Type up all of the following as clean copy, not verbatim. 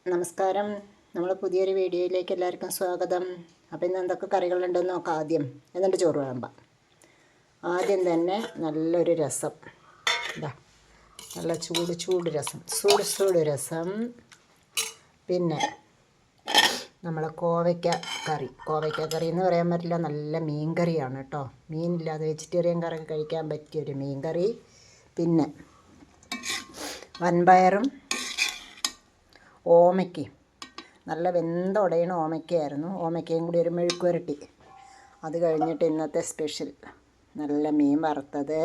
നമസ്കാരം. നമ്മൾ പുതിയൊരു വീഡിയോയിലേക്ക് എല്ലാവർക്കും സ്വാഗതം. അപ്പോൾ ഇന്ന് എന്തൊക്കെ കറികളുണ്ടെന്ന് നോക്കാം ആദ്യം, എന്നിട്ട് ചോറ് വിളമ്പാം. ആദ്യം തന്നെ നല്ലൊരു രസം, ഇതാ നല്ല ചൂട് രസം, ചൂട് രസം. പിന്നെ നമ്മളെ കോവയ്ക്ക കറി എന്ന് പറയാൻ പറ്റില്ല, നല്ല മീൻ കറിയാണ് കേട്ടോ. മീനില്ലാതെ വെജിറ്റേറിയൻ കറി കഴിക്കാൻ പറ്റിയൊരു മീൻ കറി. പിന്നെ വൻപയറും ഓമയ്ക്കയും, നല്ല വെന്ത ഉടയണ ഓമയ്ക്കയായിരുന്നു. ഓമയ്ക്കയും കൂടി ഒരു മെഴുക്ക് പുരട്ടി. അത് കഴിഞ്ഞിട്ട് ഇന്നത്തെ സ്പെഷ്യൽ നല്ല മീൻ വറുത്തത്,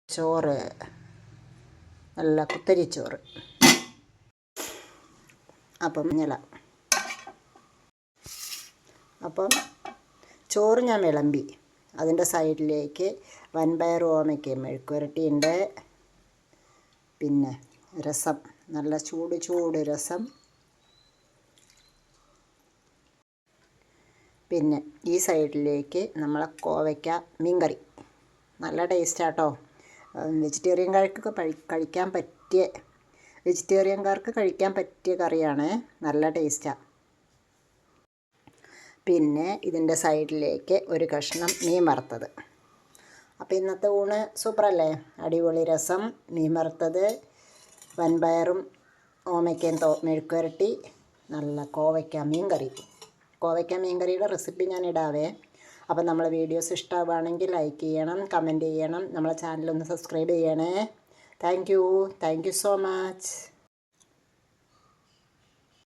ചോറ്, നല്ല കുത്തരിച്ചോറ്. അപ്പം ചോറ് ഞാൻ വിളമ്പി. അതിൻ്റെ സൈഡിലേക്ക് വൻപയർ ഓമയ്ക്കയും മെഴുക്ക് പുരട്ടിയുണ്ട്. പിന്നെ രസം, നല്ല ചൂട് രസം. പിന്നെ ഈ സൈഡിലേക്ക് നമ്മളെ കോവയ്ക്ക മീൻകറി. നല്ല ടേസ്റ്റാട്ടോ. വെജിറ്റേറിയൻകാർക്ക് കഴിക്കാൻ പറ്റിയ കറിയാണ്. നല്ല ടേസ്റ്റാണ്. പിന്നെ ഇതിൻ്റെ സൈഡിലേക്ക് ഒരു കഷ്ണം മീൻ വറുത്തത്. അപ്പോൾ ഇന്നത്തെ ഊണ് സൂപ്പറല്ലേ? അടിപൊളി രസം, മീൻ വറുത്തത്, വൻപയറും ഓമയ്ക്കയും മെഴുക്ക് പുരട്ടി, നല്ല കോവയ്ക്ക മീൻകറിയുടെ റെസിപ്പി ഞാൻ ഇടാവേ. അപ്പോൾ നമ്മളെ വീഡിയോസ് ഇഷ്ടമാവുകയാണെങ്കിൽ ലൈക്ക് ചെയ്യണം, കമൻറ്റ് ചെയ്യണം, നമ്മളെ ചാനലൊന്ന് സബ്സ്ക്രൈബ് ചെയ്യണേ. Thank you so much.